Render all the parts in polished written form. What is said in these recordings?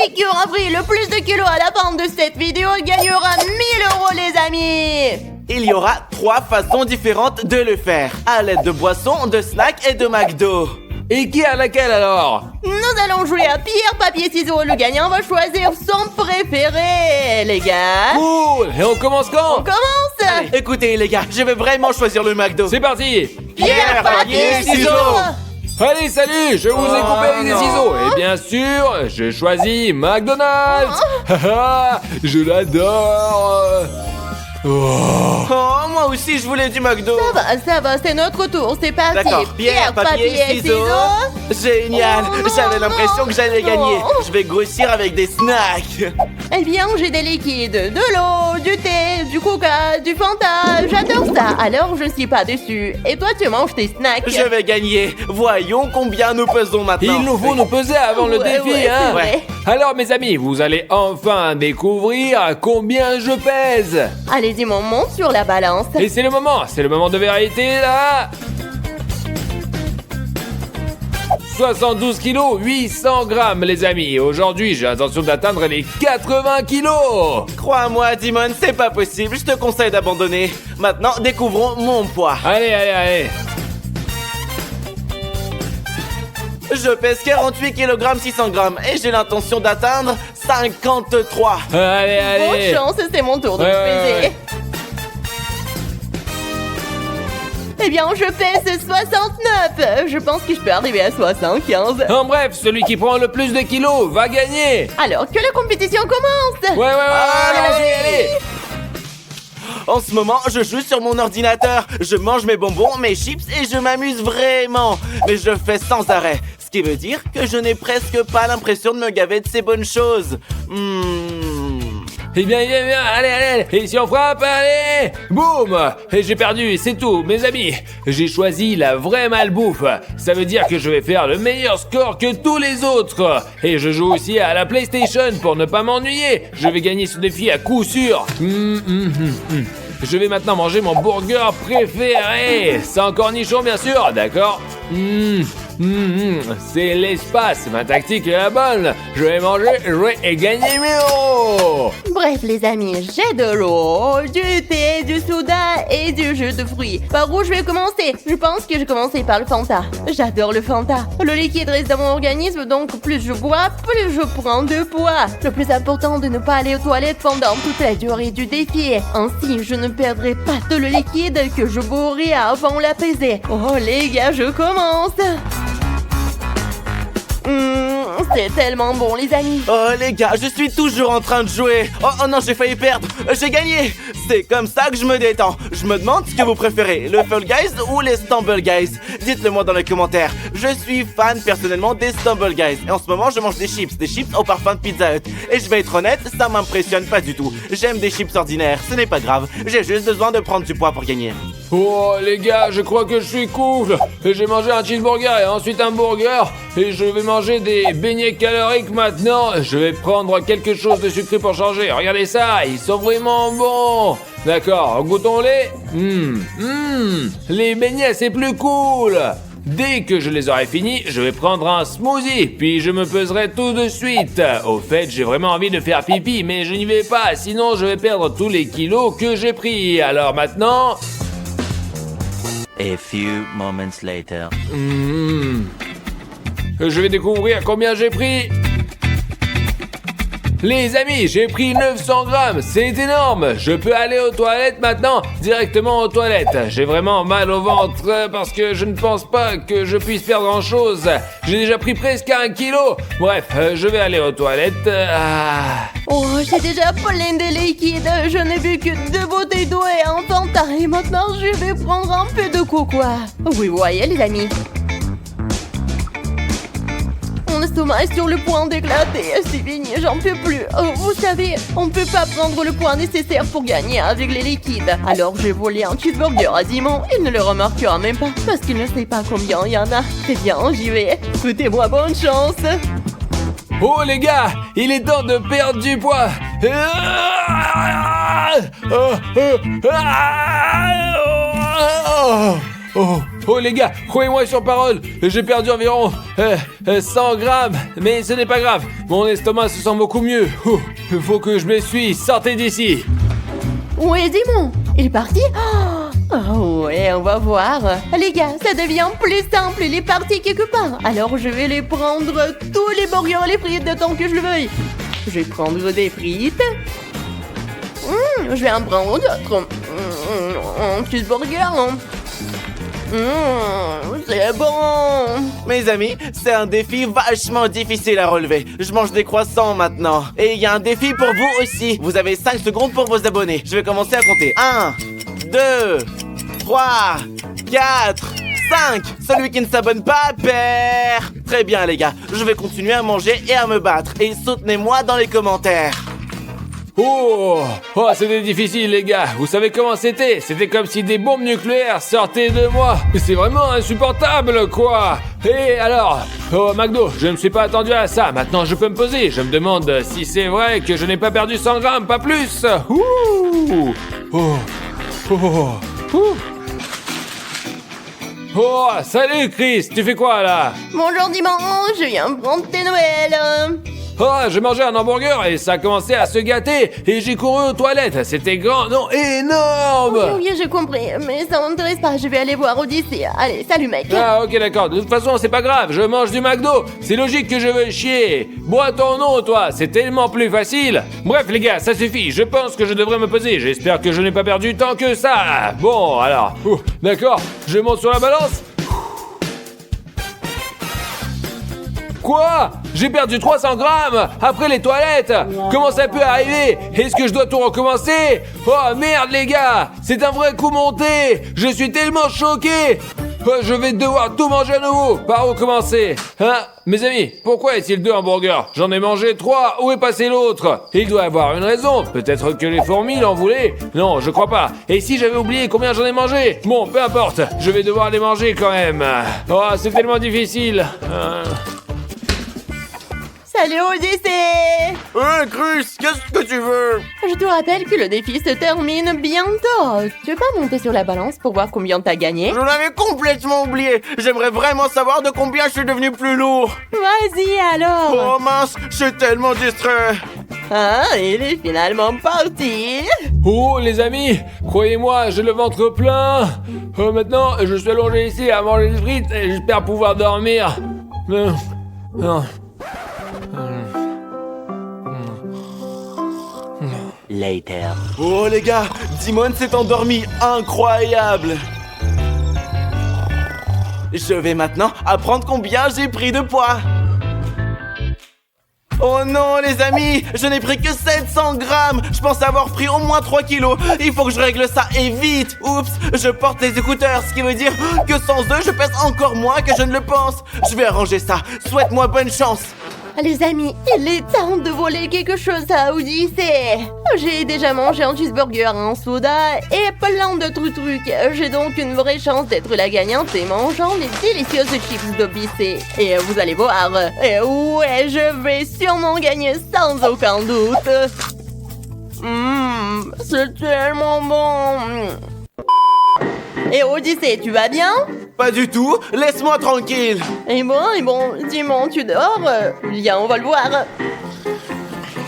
Celui qui aura pris le plus de kilos à la fin de cette vidéo gagnera 1000 € les amis. Il y aura 3 façons différentes de le faire. À l'aide de boissons, de snacks et de McDo. Et qui a laquelle alors? Nous allons jouer à pierre, papier, ciseaux. Le gagnant va choisir son préféré, les gars. Cool! Et on commence quand? On commence. Écoutez les gars, je vais vraiment choisir le McDo. C'est parti! Pierre, papier, ciseaux. Allez, salut! Je vous ai coupé avec des ciseaux. Et bien sûr, j'ai choisi McDonald's! Haha, je l'adore! Oh. Oh, moi aussi je voulais du McDo. Ça va, c'est notre tour, c'est parti. D'accord, pierre, papier, ciseaux. Génial, j'avais l'impression que j'allais gagner. Je vais grossir avec des snacks. Eh bien, j'ai des liquides, de l'eau, du thé, du coca, du Fanta. J'adore ça, alors je ne suis pas déçue. Et toi, tu manges tes snacks. Je vais gagner. Voyons combien nous pesons maintenant. Il nous faut nous peser avant le Ouais, défi, ouais, hein? c'est vrai. Alors, mes amis, vous allez enfin découvrir combien je pèse. Allez-y, mon monte sur la balance. Et c'est le moment de vérité, là. 72 kilos, 800 grammes, les amis. Aujourd'hui, j'ai l'intention d'atteindre les 80 kilos. Crois-moi, Dimon, c'est pas possible. Je te conseille d'abandonner. Maintenant, découvrons mon poids. Allez. Je pèse 48 kg 600 grammes et j'ai l'intention d'atteindre 53. Allez. Bonne chance, c'est mon tour de Ouais, me peser. ouais. Eh bien, je pèse 69. Je pense que je peux arriver à 75. En bref, celui qui prend le plus de kilos va gagner. Alors que la compétition commence. Ouais, allez. En ce moment, je joue sur mon ordinateur. Je mange mes bonbons, mes chips et je m'amuse vraiment. Mais je fais sans arrêt. Ce qui veut dire que je n'ai presque pas l'impression de me gaver de ces bonnes choses. Eh bien, allez. Et si on frappe, allez. Boum. Et j'ai perdu, c'est tout, mes amis. J'ai choisi la vraie malbouffe. Ça veut dire que je vais faire le meilleur score que tous les autres. Et je joue aussi à la PlayStation pour ne pas m'ennuyer. Je vais gagner ce défi à coup sûr. Je vais maintenant manger mon burger préféré. Sans cornichon, bien sûr, d'accord? C'est l'espace. Ma tactique est la bonne. Je vais manger, jouer et gagner 1000 €. Bref, les amis, j'ai de l'eau, du thé, du soda et du jus de fruits. Par où je vais commencer? Je pense que je vais commencer par le Fanta. J'adore le Fanta. Le liquide reste dans mon organisme, donc plus je bois, plus je prends de poids. Le plus important de ne pas aller aux toilettes pendant toute la durée du défi. Ainsi, je ne perdrai pas tout le liquide que je bourrai avant la pesée. Oh les gars, je commence. C'est tellement bon, les amis. Oh les gars, je suis toujours en train de jouer. Oh non, j'ai failli perdre. J'ai gagné. C'est comme ça que je me détends. Je me demande ce que vous préférez, le Fall Guys ou les Stumble Guys. Dites-le moi dans les commentaires. Je suis fan personnellement des Stumble Guys. Et en ce moment, je mange des chips au parfum de Pizza Hut. Et je vais être honnête, ça m'impressionne pas du tout. J'aime des chips ordinaires, ce n'est pas grave. J'ai juste besoin de prendre du poids pour gagner. Oh les gars, je crois que je suis cool. J'ai mangé un cheeseburger et ensuite un burger. Et je vais manger des beignets caloriques maintenant. Je vais prendre quelque chose de sucré pour changer. Regardez ça, ils sont vraiment bons. D'accord, goûtons-les. Les beignets, c'est plus cool. Dès que je les aurai finis, je vais prendre un smoothie, puis je me peserai tout de suite. Au fait, j'ai vraiment envie de faire pipi, mais je n'y vais pas, sinon je vais perdre tous les kilos que j'ai pris. Alors maintenant... A few moments later. Je vais découvrir combien j'ai pris. Les amis, j'ai pris 900 grammes, c'est énorme. Je peux aller aux toilettes maintenant, directement aux toilettes. J'ai vraiment mal au ventre parce que je ne pense pas que je puisse perdre grand chose. J'ai déjà pris presque 1 kilo. Bref, je vais aller aux toilettes. Oh, j'ai déjà plein de liquide. Je n'ai bu que 2 bouteilles d'eau et un Fanta. Et maintenant, je vais prendre un peu de cocoa. Oui, vous voyez, les amis. Mon estomac est sur le point d'éclater. C'est fini, j'en peux plus. Vous savez, on ne peut pas prendre le poids nécessaire pour gagner avec les liquides. Alors j'ai volé un cheeseburger à Simon. Il ne le remarquera même pas parce qu'il ne sait pas combien il y en a. C'est bien, j'y vais. Souhaitez-moi bonne chance. Oh les gars, il est temps de perdre du poids. Oh les gars, croyez-moi sur parole, j'ai perdu environ 100 grammes, mais ce n'est pas grave, mon estomac se sent beaucoup mieux. Il faut que je m'essuie, sortez d'ici. Où est Dimon? Il est parti? Oh ouais, on va voir. Les gars, ça devient plus simple, il est parti quelque part. Alors je vais les prendre tous les burgers et les frites de tant que je le veuille. Je vais prendre des frites. Je vais en prendre d'autres. Un cheeseburger. C'est bon. Mes amis, c'est un défi vachement difficile à relever. Je mange des croissants maintenant. Et il y a un défi pour vous aussi. Vous avez 5 secondes pour vos abonnés. Je vais commencer à compter. 1, 2, 3, 4, 5. Celui qui ne s'abonne pas perd. Très bien les gars, je vais continuer à manger et à me battre. Et soutenez-moi dans les commentaires. Oh, c'était difficile les gars, vous savez comment c'était? C'était comme si des bombes nucléaires sortaient de moi. C'est vraiment insupportable quoi. Et alors, oh McDo, je ne me suis pas attendu à ça, maintenant je peux me poser. Je me demande si c'est vrai que je n'ai pas perdu 100 grammes, pas plus. Oh, salut Chris, tu fais quoi là? Bonjour Dimanche, je viens prendre tes Noëls. Oh, j'ai mangé un hamburger et ça a commencé à se gâter et j'ai couru aux toilettes. C'était grand, non, énorme. Oui, j'ai compris, mais ça m'intéresse pas, je vais aller voir Odyssée. Allez, salut mec. Ah, ok, d'accord. De toute façon, c'est pas grave, je mange du McDo. C'est logique que je veux chier. Bois ton nom, toi, c'est tellement plus facile. Bref, les gars, ça suffit. Je pense que je devrais me peser. J'espère que je n'ai pas perdu tant que ça. Bon, alors, d'accord, je monte sur la balance. Quoi? J'ai perdu 300 grammes après les toilettes. Comment ça peut arriver? Est-ce que je dois tout recommencer? Oh merde les gars, c'est un vrai coup monté. Je suis tellement choqué. Je vais devoir tout manger à nouveau. Par où commencer? Hein? Mes amis, pourquoi est-il 2 hamburgers? J'en ai mangé 3, où est passé l'autre? Il doit avoir une raison. Peut-être que les fourmis l'en voulaient? Non, je crois pas. Et si j'avais oublié combien j'en ai mangé? Bon, peu importe, je vais devoir les manger quand même. Oh, c'est tellement difficile. Salut Odyssée. Chris, qu'est-ce que tu veux? Je te rappelle que le défi se termine bientôt. Tu veux pas monter sur la balance pour voir combien t'as gagné? Je l'avais complètement oublié. J'aimerais vraiment savoir de combien je suis devenu plus lourd. Vas-y alors. Oh mince, je suis tellement distrait. Ah, il est finalement parti. Oh les amis, croyez-moi, j'ai le ventre plein. Maintenant, je suis allongé ici à manger des frites et j'espère pouvoir dormir. Later. Oh les gars, Dimon s'est endormi, incroyable. Je vais maintenant apprendre combien j'ai pris de poids. Oh non les amis, je n'ai pris que 700 grammes. Je pensais avoir pris au moins 3 kilos. Il faut que je règle ça et vite. Oups, je porte les écouteurs, ce qui veut dire que sans eux je pèse encore moins que je ne le pense. Je vais arranger ça, souhaite-moi bonne chance. Les amis, il est temps de voler quelque chose à Odyssée. J'ai déjà mangé un cheeseburger, un soda et plein d'autres trucs. J'ai donc une vraie chance d'être la gagnante et mangeant les délicieuses chips d'Odyssée. Et vous allez voir, et ouais, je vais sûrement gagner sans aucun doute. C'est tellement bon. Et Odyssée, tu vas bien? Pas du tout, laisse-moi tranquille. Et bon, Dimon, tu dors? Viens, on va le voir.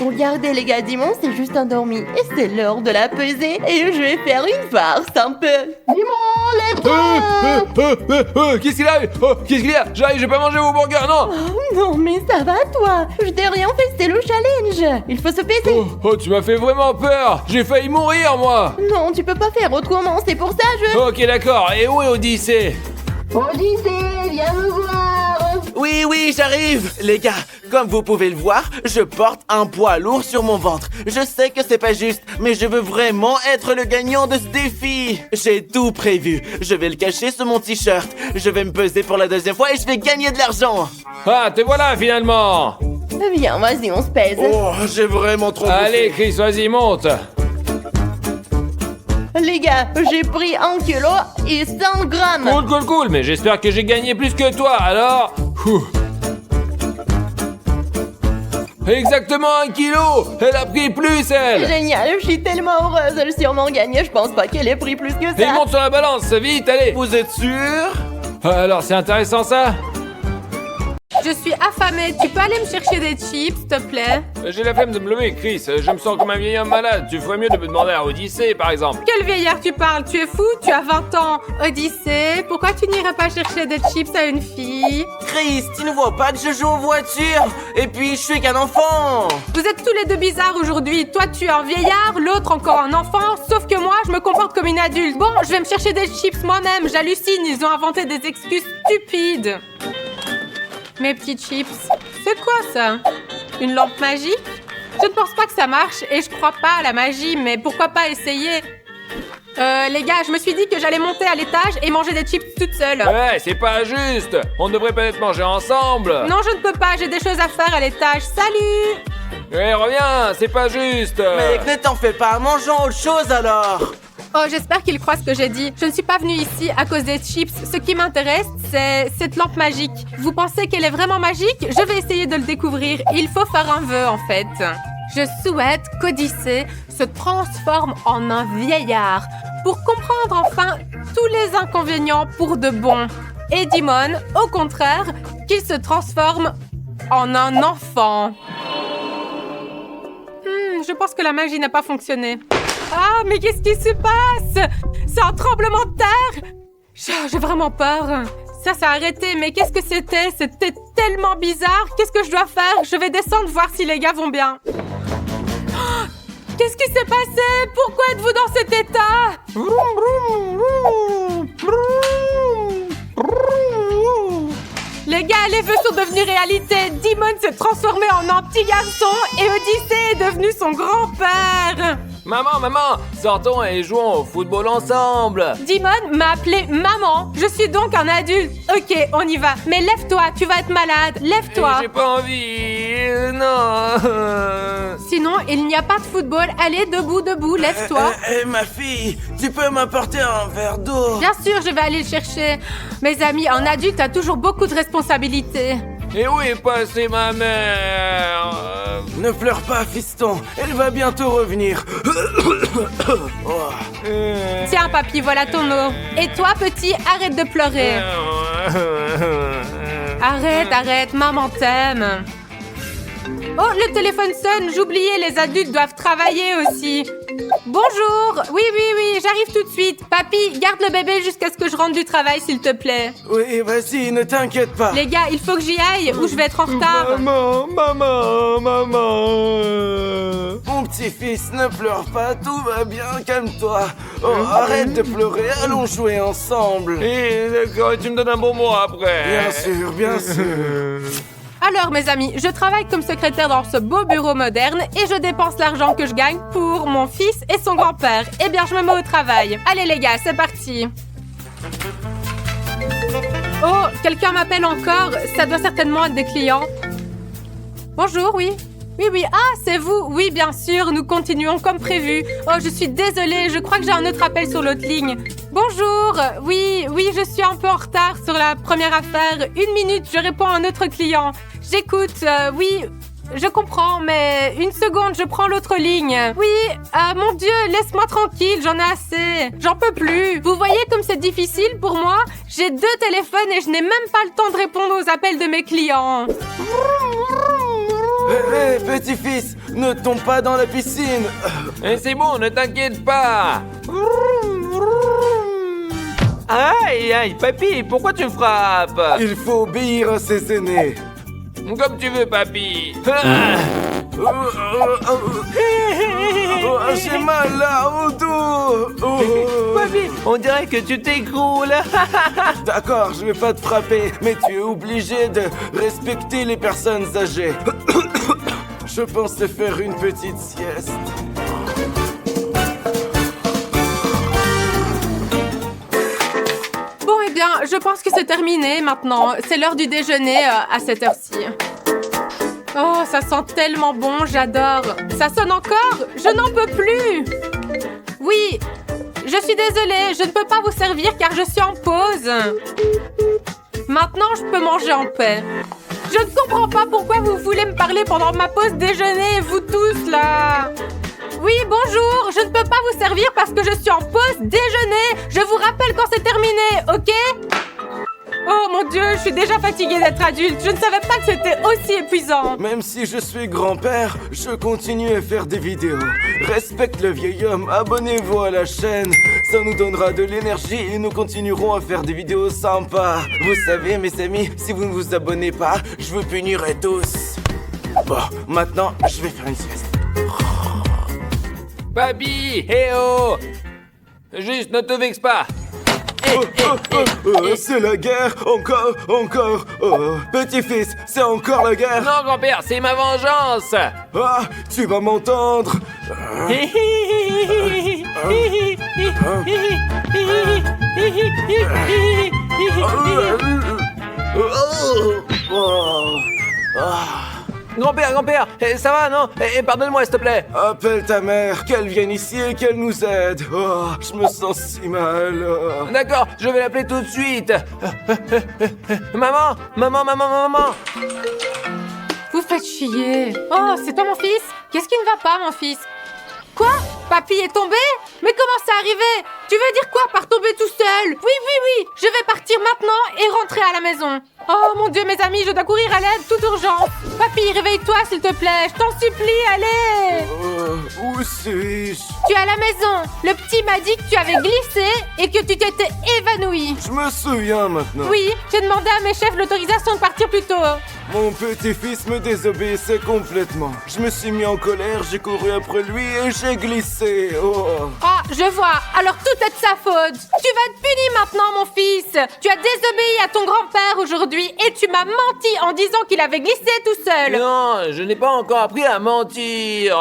Regardez les gars, Dimon s'est juste endormi. Et c'est l'heure de la pesée. Et je vais faire une farce un peu. Dimon, lève-toi! Qu'est-ce qu'il a? Qu'est-ce qu'il y a? J'arrive, j'ai pas mangé vos burgers, non! Oh non, mais ça va toi? Je t'ai rien fait, c'est le challenge. Il faut se peser. Tu m'as fait vraiment peur. J'ai failli mourir, moi. Non, tu peux pas faire autrement, c'est pour ça je... Ok, d'accord. Et où est Odyssée? Odyssée, viens me voir. Oui, j'arrive. Les gars, comme vous pouvez le voir, je porte un poids lourd sur mon ventre. Je sais que c'est pas juste, mais je veux vraiment être le gagnant de ce défi. J'ai tout prévu. Je vais le cacher sous mon t-shirt. Je vais me peser pour la 2e fois et je vais gagner de l'argent. Ah, te voilà finalement. Viens, vas-y, on se pèse. Oh, j'ai vraiment trop Allez, bouffé. Chris, vas-y, monte. Les gars, j'ai pris 1 kilo et 100 grammes. Cool, mais j'espère que j'ai gagné plus que toi, alors... Exactement 1 kilo. Elle a pris plus, elle. Génial, je suis tellement heureuse, elle a sûrement gagné, je pense pas qu'elle ait pris plus que Et ça. monte sur la balance, vite, allez. Vous êtes sûr? Alors, c'est intéressant ça? Je suis affamée. Tu peux aller me chercher des chips, s'il te plaît? J'ai la flemme de me lever, Chris. Je me sens comme un vieil homme malade. Tu ferais mieux de me demander à Odyssée, par exemple. Quel vieillard tu parles? Tu es fou? Tu as 20 ans. Odyssée, pourquoi tu n'irais pas chercher des chips à une fille? Chris, tu ne vois pas que je joue aux voitures? Et puis, je suis qu'un enfant. Vous êtes tous les deux bizarres aujourd'hui. Toi, tu es un vieillard, l'autre encore un enfant. Sauf que moi, je me comporte comme une adulte. Bon, je vais me chercher des chips moi-même. J'hallucine, ils ont inventé des excuses stupides. Mes petits chips. C'est quoi ça? Une lampe magique? Je ne pense pas que ça marche et je crois pas à la magie, mais pourquoi pas essayer? Les gars, je me suis dit que j'allais monter à l'étage et manger des chips toute seule. Ouais, c'est pas juste. On devrait peut-être manger ensemble. Non, je ne peux pas, j'ai des choses à faire à l'étage. Salut! Ouais, reviens, c'est pas juste. Mec, ne t'en fais pas, mangeons autre chose alors. Oh, j'espère qu'il croit ce que j'ai dit. Je ne suis pas venue ici à cause des chips. Ce qui m'intéresse, c'est cette lampe magique. Vous pensez qu'elle est vraiment magique? Je vais essayer de le découvrir. Il faut faire un vœu, en fait. Je souhaite qu'Odyssée se transforme en un vieillard pour comprendre enfin tous les inconvénients pour de bon. Et Dimon, au contraire, qu'il se transforme en un enfant. Je pense que la magie n'a pas fonctionné. Ah, mais qu'est-ce qui se passe? C'est un tremblement de terre? J'ai vraiment peur. Ça s'est arrêté, mais qu'est-ce que c'était? C'était tellement bizarre. Qu'est-ce que je dois faire? Je vais descendre voir si les gars vont bien. Oh, qu'est-ce qui s'est passé? Pourquoi êtes-vous dans cet état? Les gars, les vœux sont devenus réalité. Dimon s'est transformé en un petit garçon et Odyssée est devenu son grand-père. Maman, sortons et jouons au football ensemble. Dimon m'a appelé maman. Je suis donc un adulte. Ok, on y va. Mais lève-toi, tu vas être malade. Lève-toi. J'ai pas envie, non. Sinon, il n'y a pas de football. Allez, debout, lève-toi. Ma fille, tu peux m'apporter un verre d'eau? Bien sûr, je vais aller le chercher. Mes amis, un adulte a toujours beaucoup de responsabilités. Et où est passée ma mère? Ne pleure pas, fiston. Elle va bientôt revenir. Oh. Tiens, papy, voilà ton eau. Et toi, petit, arrête de pleurer. Arrête, maman t'aime. Oh, le téléphone sonne, j'oubliais, les adultes doivent travailler aussi. Bonjour. Oui, j'arrive tout de suite. Papy, garde le bébé jusqu'à ce que je rentre du travail, s'il te plaît. Oui, vas-y, ne t'inquiète pas. Les gars, il faut que j'y aille ou je vais être en retard. Maman. Mon petit-fils, ne pleure pas, tout va bien, calme-toi. Oh, arrête de pleurer, allons jouer ensemble. Et d'accord, tu me donnes un bon mot après. Bien sûr. Alors, mes amis, je travaille comme secrétaire dans ce beau bureau moderne et je dépense l'argent que je gagne pour mon fils et son grand-père. Eh bien, je me mets au travail. Allez, les gars, c'est parti. Oh, quelqu'un m'appelle encore. Ça doit certainement être des clients. Bonjour, oui. Oui. Ah, c'est vous. Oui, bien sûr, nous continuons comme prévu. Oh, je suis désolée, je crois que j'ai un autre appel sur l'autre ligne. Bonjour. Oui, je suis un peu en retard sur la première affaire. 1 minute, je réponds à un autre client. J'écoute, oui, je comprends, mais 1 seconde, je prends l'autre ligne. Oui, mon Dieu, laisse-moi tranquille, j'en ai assez. J'en peux plus. Vous voyez comme c'est difficile pour moi? J'ai 2 téléphones et je n'ai même pas le temps de répondre aux appels de mes clients. Hé, petit-fils, ne tombe pas dans la piscine. Et c'est bon, ne t'inquiète pas. Aïe, papy, pourquoi tu me frappes? Il faut obéir à ses aînés. Comme tu veux, papy. J'ai mal là au dos. Papy, on dirait que tu t'écroules. D'accord, je vais pas te frapper, mais tu es obligé de respecter les personnes âgées. Je pensais faire une petite sieste. Bon, eh bien, je pense que c'est terminé maintenant. C'est l'heure du déjeuner à cette heure-ci. Oh, ça sent tellement bon, j'adore. Ça sonne encore? Je n'en peux plus. Oui, je suis désolée, je ne peux pas vous servir car je suis en pause. Maintenant, je peux manger en paix. Je ne comprends pas pourquoi vous voulez me parler pendant ma pause déjeuner, vous tous, là. Oui, bonjour, je ne peux pas vous servir parce que je suis en pause déjeuner. Je vous rappelle quand c'est terminé, ok? Oh mon Dieu, je suis déjà fatiguée d'être adulte. Je ne savais pas que c'était aussi épuisant. Même si je suis grand-père, je continue à faire des vidéos. Respecte le vieil homme, abonnez-vous à la chaîne. Ça nous donnera de l'énergie et nous continuerons à faire des vidéos sympas. Vous savez, mes amis, si vous ne vous abonnez pas, je vous punirai tous. Bon, maintenant, je vais faire une sieste. Papy, hé oh! Juste, ne te vexe pas. C'est la guerre, encore. Oh, petit-fils, c'est encore la guerre. Non, grand-père, c'est ma vengeance. Ah, tu vas m'entendre. Grand-père, ça va, non? Pardonne-moi, s'il te plaît. Appelle ta mère, qu'elle vienne ici et qu'elle nous aide. Oh, je me sens si mal. Oh. D'accord, je vais l'appeler tout de suite. Maman. Vous faites chier. Oh, c'est toi mon fils? Qu'est-ce qui ne va pas, mon fils? Quoi? Papy est tombé? Mais comment c'est arrivé? Tu veux dire quoi par tomber tout seul? Oui, je vais partir maintenant et rentrer à la maison. Oh mon Dieu, mes amis, je dois courir à l'aide, toute urgence. Papy, réveille-toi s'il te plaît, je t'en supplie, allez. Où suis-je? Tu es à la maison. Le petit m'a dit que tu avais glissé et que tu t'étais évanoui. Je me souviens maintenant. Oui, j'ai demandé à mes chefs l'autorisation de partir plus tôt. Mon petit-fils me désobéissait complètement. Je me suis mis en colère, j'ai couru après lui et j'ai glissé. Oh. Ah, je vois. Alors tout est de sa faute. Tu vas être puni maintenant, mon fils. Tu as désobéi à ton grand-père aujourd'hui et tu m'as menti en disant qu'il avait glissé tout seul. Non, je n'ai pas encore appris à mentir.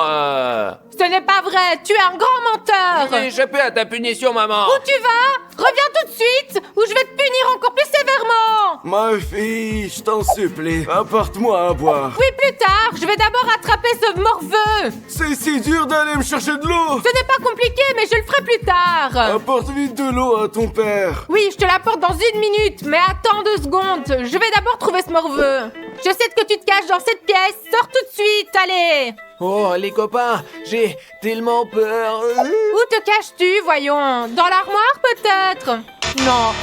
Ce n'est pas vrai. Tu es un grand menteur. J'ai échappé à ta punition, maman. Où tu vas? Reviens tout de suite ou je vais te punir encore plus sévèrement. Ma fille, je t'en supplie, apporte-moi à boire. Oui, plus tard. Je vais d'abord attraper ce morveux. C'est si dur d'aller me chercher de l'eau. Ce n'est pas compliqué, mais je le ferai plus tard. Apporte vite de l'eau à ton père. Oui, je te l'apporte dans 1 minute, mais attends 2 secondes. Je vais d'abord trouver ce morveux. Je sais que tu te caches dans cette pièce. Sors tout de suite, allez. Oh, les copains, j'ai tellement peur. Où te caches-tu, voyons? Dans l'armoire, peut-être? Non.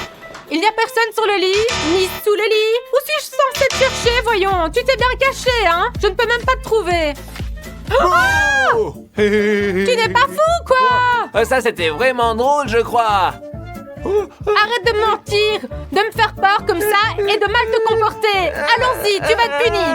Il n'y a personne sur le lit, ni sous le lit. Où suis-je censée te chercher, voyons? Tu t'es bien caché, hein? Je ne peux même pas te trouver. Oh! Tu n'es pas fou, quoi? Ça, c'était vraiment drôle, je crois. Arrête de mentir, de me faire peur comme ça et de mal te comporter. Allons-y, tu vas être puni.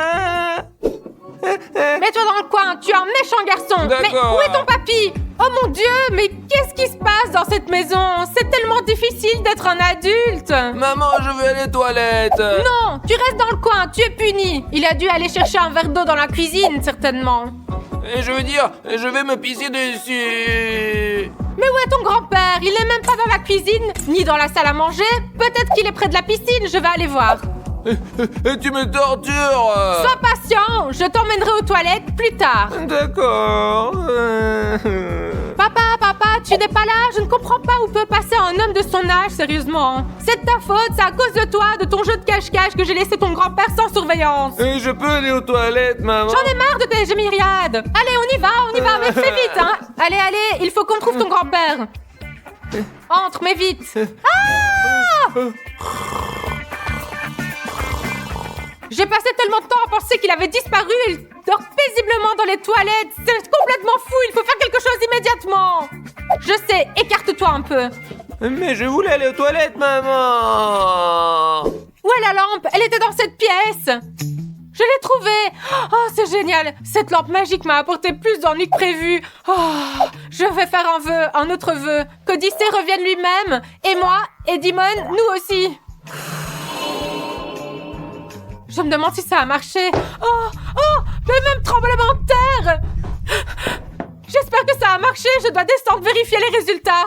Mets-toi dans le coin, tu es un méchant garçon. D'accord. Mais où est ton papy? Oh mon Dieu, mais qu'est-ce qui se passe dans cette maison? C'est tellement difficile d'être un adulte. Maman, je veux aller aux toilettes. Non, tu restes dans le coin, tu es puni. Il a dû aller chercher un verre d'eau dans la cuisine, certainement. Et je veux dire, je vais me pisser dessus. Mais où est ton grand-père? Il n'est même pas dans la cuisine, ni dans la salle à manger. Peut-être qu'il est près de la piscine, je vais aller voir. Tu me tortures. Sois patient, je t'emmènerai aux toilettes plus tard. D'accord. Papa, tu n'es pas là? Je ne comprends pas où peut passer un homme de son âge, sérieusement. C'est de ta faute, c'est à cause de toi, de ton jeu de cache-cache que j'ai laissé ton grand-père sans surveillance. Et je peux aller aux toilettes, maman? J'en ai marre de tes gémiriades. Allez, on y va, mais fais vite, hein. Allez, il faut qu'on trouve ton grand-père. Entre, mais vite. Ah! J'ai passé tellement de temps à penser qu'il avait disparu. Il dort paisiblement dans les toilettes. C'est complètement fou, il faut faire quelque chose immédiatement. Je sais, écarte-toi un peu. Mais je voulais aller aux toilettes, maman. Où est la lampe? Elle était dans cette pièce. Je l'ai trouvée. Oh, c'est génial. Cette lampe magique m'a apporté plus d'ennuis que prévu. Oh, je vais faire un autre vœu. Qu'Odyssée revienne lui-même. Et moi, et Dimon, nous aussi. Je me demande si ça a marché. Oh, le même tremblement de terre. J'espère que ça a marché. Je dois descendre vérifier les résultats.